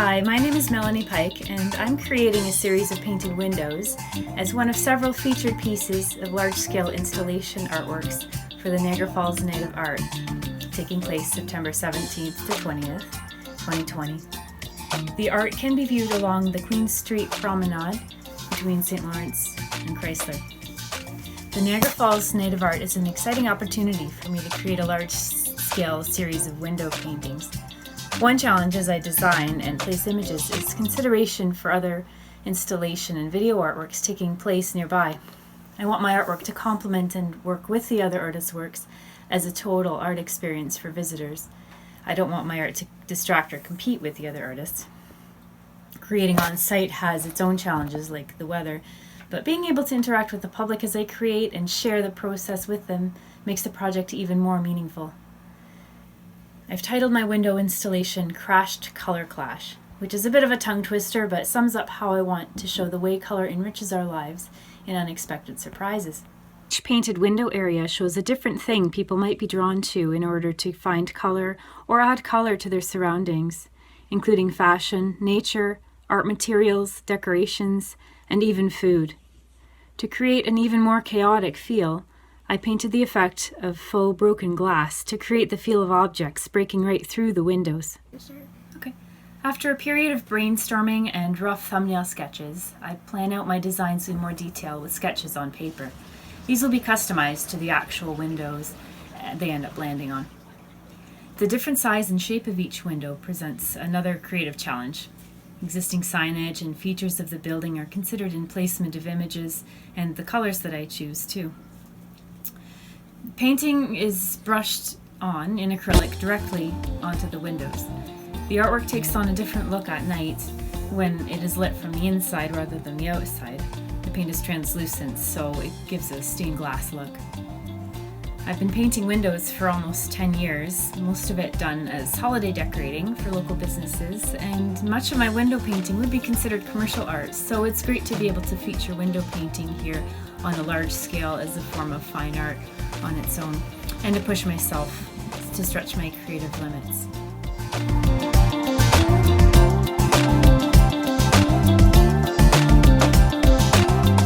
Hi, my name is Melani Pyke, and I'm creating a series of painted windows as one of several featured pieces of large-scale installation artworks for the Niagara Falls Night of Art, taking place September 17th to 20th, 2020. The art can be viewed along the Queen Street Promenade between St. Lawrence and Chrysler. The Niagara Falls Night of Art is an exciting opportunity for me to create a large-scale series of window paintings. One challenge as I design and place images is consideration for other installation and video artworks taking place nearby. I want my artwork to complement and work with the other artists' works as a total art experience for visitors. I don't want my art to distract or compete with the other artists. Creating on site has its own challenges like the weather, but being able to interact with the public as I create and share the process with them makes the project even more meaningful. I've titled my window installation Crashed Color Clash, which is a bit of a tongue twister but sums up how I want to show the way color enriches our lives in unexpected surprises. Each painted window area shows a different thing people might be drawn to in order to find color or add color to their surroundings, including fashion, nature, art materials, decorations, and even food. To create an even more chaotic feel, I painted the effect of faux broken glass to create the feel of objects breaking right through the windows. Okay. After a period of brainstorming and rough thumbnail sketches, I plan out my designs in more detail with sketches on paper. These will be customized to the actual windows they end up landing on. The different size and shape of each window presents another creative challenge. Existing signage and features of the building are considered in placement of images and the colors that I choose too. Painting is brushed on in acrylic directly onto the windows. The artwork takes on a different look at night when it is lit from the inside rather than the outside. The paint is translucent, so it gives a stained glass look. I've been painting windows for almost 10 years, most of it done as holiday decorating for local businesses, and much of my window painting would be considered commercial art, so it's great to be able to feature window painting here on a large scale as a form of fine art on its own, and to push myself to stretch my creative limits.